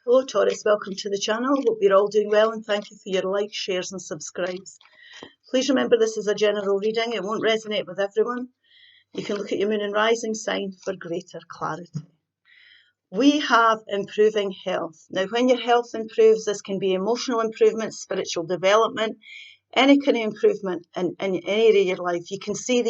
Hello Taurus, welcome to the channel. Hope you're all doing well and thank you for your likes, shares and subscribes. Please remember this is a general reading, it won't resonate with everyone. You can look at your moon and rising sign for greater clarity. We have improving health. Now when your health improves, this can be emotional improvement, spiritual development, any kind of improvement in any area of your life. You can see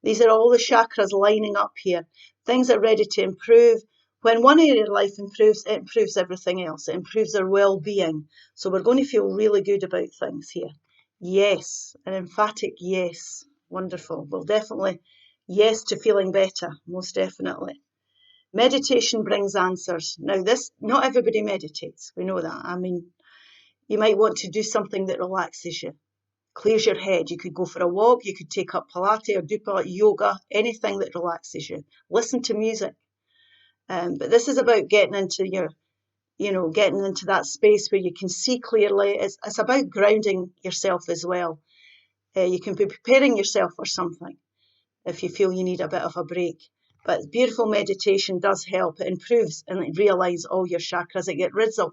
these are all the chakras lining up here. Things are ready to improve. When one area of life improves, it improves everything else. It improves our well-being. So we're going to feel really good about things here. Yes, an emphatic yes. Wonderful. Well, definitely yes to feeling better, most definitely. Meditation brings answers. Now, not everybody meditates. We know that. I mean, you might want to do something that relaxes you, clears your head. You could go for a walk, you could take up Pilates or do yoga, anything that relaxes you. Listen to music. But this is about getting into getting into that space where you can see clearly. It's about grounding yourself as well. You can be preparing yourself for something if you feel you need a bit of a break. But beautiful meditation does help. It improves and it realigns all your chakras.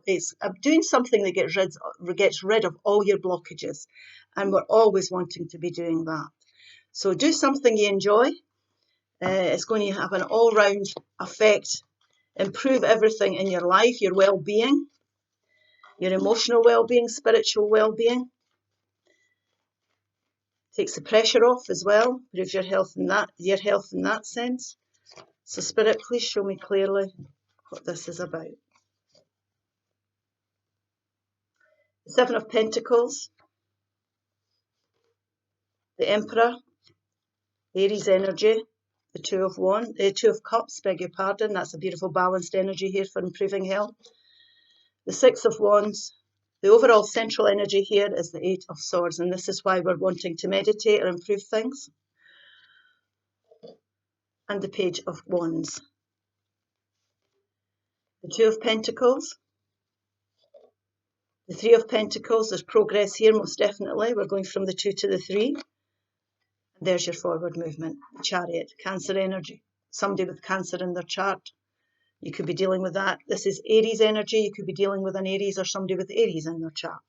It's doing something that gets rid of all your blockages. And we're always wanting to be doing that. So do something you enjoy. It's going to have an all-round effect, improve everything in your life, your well-being, your emotional well-being, spiritual well-being. Takes the pressure off as well, improves your health in that sense. So Spirit, please show me clearly what this is about. The Seven of Pentacles, the Emperor, Aries energy, the Two of Cups, beg your pardon. That's a beautiful balanced energy here for improving health. The Six of Wands, the overall central energy here is the Eight of Swords, and this is why we're wanting to meditate or improve things. And the Page of Wands. The Two of Pentacles, the Three of Pentacles, there's progress here most definitely. We're going from the 2 to the 3. And there's your forward movement, the Chariot, Cancer energy. Somebody with Cancer in their chart, you could be dealing with that. This is Aries energy, you could be dealing with an Aries or somebody with Aries in their chart.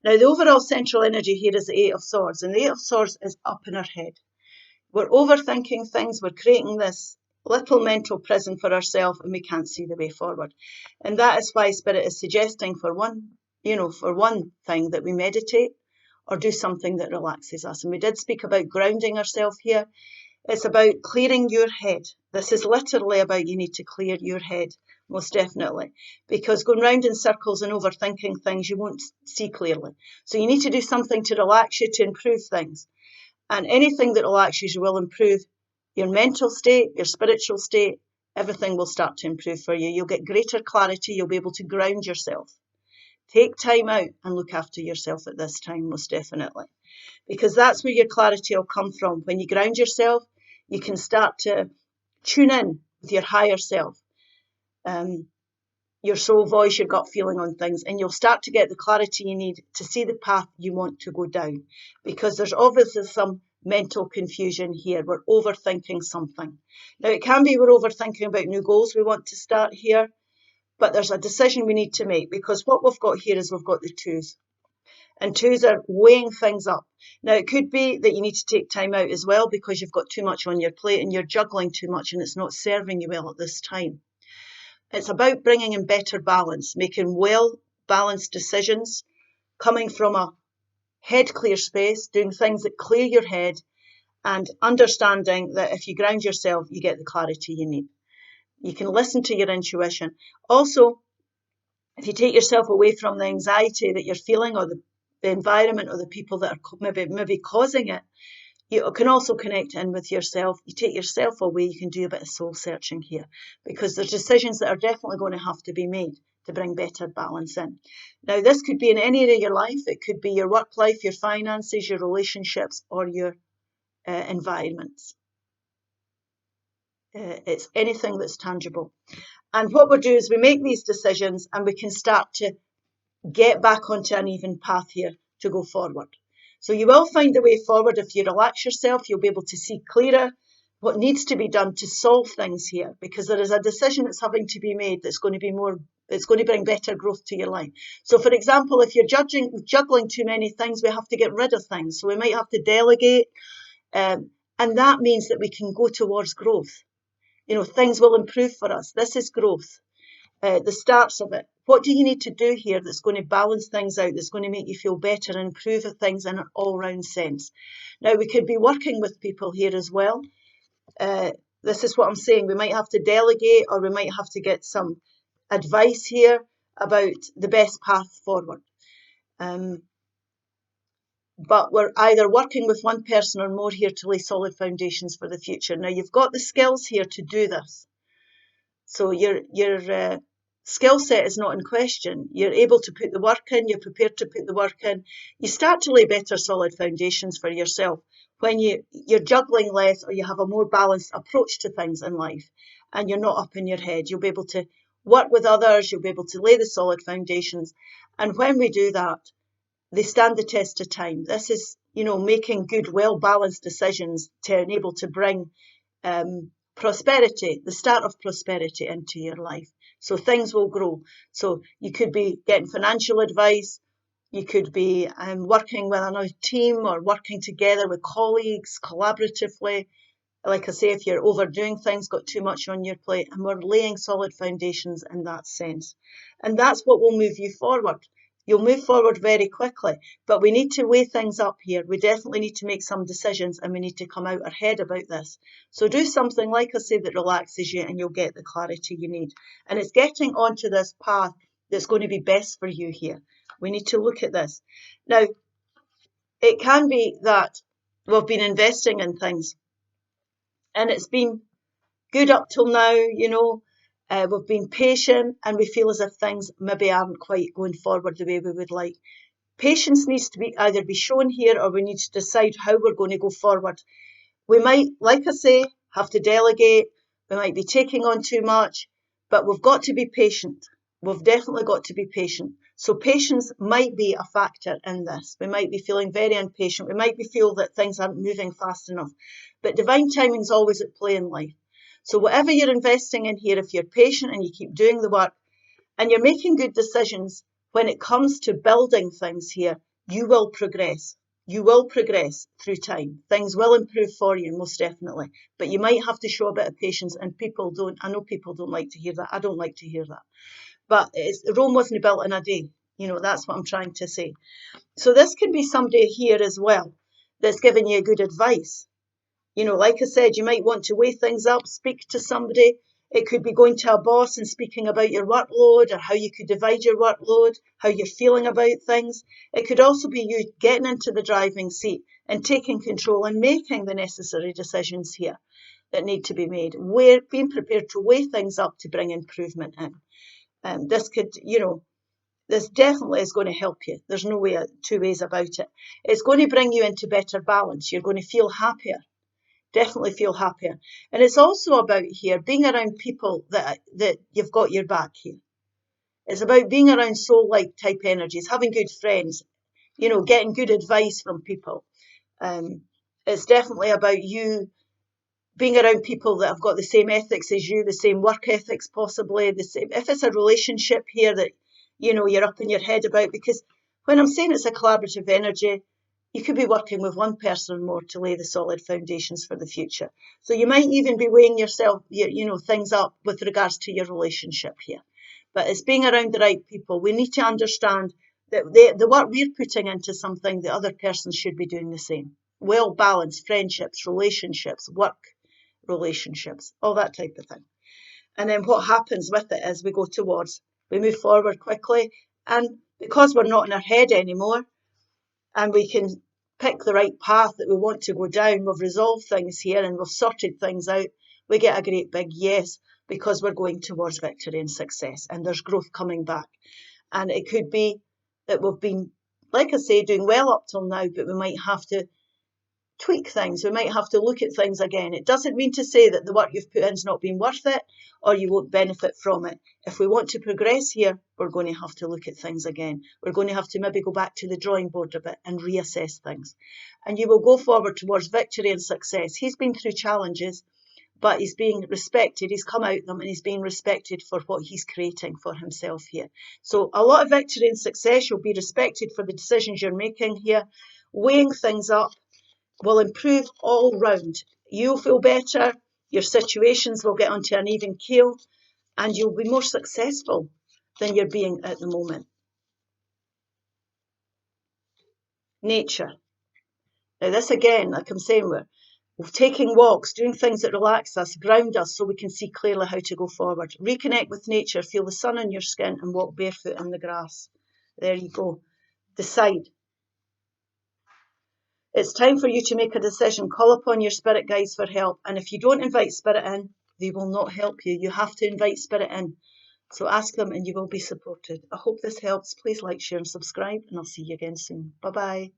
Now the overall central energy here is the Eight of Swords, and the Eight of Swords is up in our head. We're overthinking things, we're creating this little mental prison for ourselves and we can't see the way forward. And that is why Spirit is suggesting for one thing that we meditate or do something that relaxes us. And we did speak about grounding ourselves here. It's about clearing your head. This is literally about you need to clear your head, most definitely. Because going round in circles and overthinking things, you won't see clearly. So you need to do something to relax you, to improve things. And anything that relaxes you will improve your mental state, your spiritual state. Everything will start to improve for you. You'll get greater clarity. You'll be able to ground yourself. Take time out and look after yourself at this time, most definitely. Because that's where your clarity will come from. When you ground yourself, you can start to tune in with your higher self, your soul voice, your gut feeling on things, and you'll start to get the clarity you need to see the path you want to go down. Because there's obviously some mental confusion here. We're overthinking something. Now, it can be we're overthinking about new goals we want to start here, but there's a decision we need to make, because what we've got here is we've got the twos. And twos are weighing things up. Now, it could be that you need to take time out as well because you've got too much on your plate and you're juggling too much and it's not serving you well at this time. It's about bringing in better balance, making well-balanced decisions, coming from a head clear space, doing things that clear your head, and understanding that if you ground yourself, you get the clarity you need. You can listen to your intuition. Also, if you take yourself away from the anxiety that you're feeling or the environment or the people that are maybe causing it, you can also connect in with yourself. You take yourself away, you can do a bit of soul searching here, because there's decisions that are definitely going to have to be made to bring better balance in. Now, this could be in any area of your life. It could be your work life, your finances, your relationships, or your environments. It's anything that's tangible. And what we do is we make these decisions and we can start to get back onto an even path here to go forward. So you will find the way forward. If you relax yourself, you'll be able to see clearer, what needs to be done to solve things here, because there is a decision that's having to be made that's going to be more, it's going to bring better growth to your life. So for example, if you're juggling too many things, we have to get rid of things. So we might have to delegate, and that means that we can go towards growth. Things will improve for us. This is growth, the starts of it. What do you need to do here that's going to balance things out, that's going to make you feel better and improve things in an all-round sense? Now, we could be working with people here as well. This is what I'm saying. We might have to delegate, or we might have to get some advice here about the best path forward. But we're either working with one person or more here to lay solid foundations for the future. Now, you've got the skills here to do this. So your skill set is not in question. You're able to put the work in. You're prepared to put the work in. You start to lay better solid foundations for yourself when you're juggling less, or you have a more balanced approach to things in life, and you're not up in your head. You'll be able to work with others. You'll be able to lay the solid foundations. And when we do that, they stand the test of time. This is, making good, well-balanced decisions to enable to bring prosperity, the start of prosperity into your life. So things will grow. So you could be getting financial advice. You could be working with another team, or working together with colleagues collaboratively. Like I say, if you're overdoing things, got too much on your plate, and we're laying solid foundations in that sense. And that's what will move you forward. You'll move forward very quickly, but we need to weigh things up here. We definitely need to make some decisions, and we need to come out ahead about this. So do something, like I say, that relaxes you, and you'll get the clarity you need. And it's getting onto this path that's going to be best for you here. We need to look at this. Now, it can be that we've been investing in things, and it's been good up till now, we've been patient, and we feel as if things maybe aren't quite going forward the way we would like. Patience needs to be either be shown here, or we need to decide how we're going to go forward. We might, like I say, have to delegate. We might be taking on too much, but we've got to be patient. We've definitely got to be patient. So patience might be a factor in this. We might be feeling very impatient. We might feel that things aren't moving fast enough. But divine timing is always at play in life. So whatever you're investing in here, if you're patient and you keep doing the work, and you're making good decisions when it comes to building things here, you will progress. You will progress through time. Things will improve for you, most definitely. But you might have to show a bit of patience, and I know people don't like to hear that. I don't like to hear that. But Rome wasn't built in a day. That's what I'm trying to say. So this can be somebody here as well that's giving you good advice. Like I said, you might want to weigh things up, speak to somebody. It could be going to a boss and speaking about your workload, or how you could divide your workload, how you're feeling about things. It could also be you getting into the driving seat and taking control and making the necessary decisions here that need to be made. We're being prepared to weigh things up to bring improvement in. This definitely is going to help you. There's no two ways about it. It's going to bring you into better balance. You're going to feel happier. Definitely feel happier. And it's also about here being around people that you've got your back here. It's about being around soul-like type energies, having good friends, getting good advice from people. It's definitely about you being around people that have got the same ethics as you, the same work ethics possibly, the same. If it's a relationship here that, you're up in your head about, because when I'm saying it's a collaborative energy, you could be working with one person or more to lay the solid foundations for the future. So you might even be weighing yourself, things up with regards to your relationship here. But it's being around the right people. We need to understand that the work we're putting into something, the other person should be doing the same. Well-balanced friendships, relationships, work relationships, all that type of thing. And then what happens with it is we move forward quickly. And because we're not in our head anymore, and we can pick the right path that we want to go down, we've resolved things here and we've sorted things out, we get a great big yes, because we're going towards victory and success, and there's growth coming back. And it could be that we've been, like I say, doing well up till now, but we might have to tweak things. We might have to look at things again. It doesn't mean to say that the work you've put in's not been worth it or you won't benefit from it. If we want to progress here, we're going to have to look at things again. We're going to have to maybe go back to the drawing board a bit and reassess things. And you will go forward towards victory and success. He's been through challenges, but he's being respected. He's come out them and he's being respected for what he's creating for himself here. So a lot of victory and success. You'll be respected for the decisions you're making here. Weighing things up will improve all round. You'll feel better, your situations will get onto an even keel, and you'll be more successful than you're being at the moment. Nature. Now this again, like I'm saying, we're taking walks, doing things that relax us, ground us so we can see clearly how to go forward. Reconnect with nature, feel the sun on your skin and walk barefoot in the grass. There you go. Decide. It's time for you to make a decision. Call upon your spirit guides for help. And if you don't invite spirit in, they will not help you. You have to invite spirit in. So ask them and you will be supported. I hope this helps. Please like, share and subscribe, and I'll see you again soon. Bye-bye.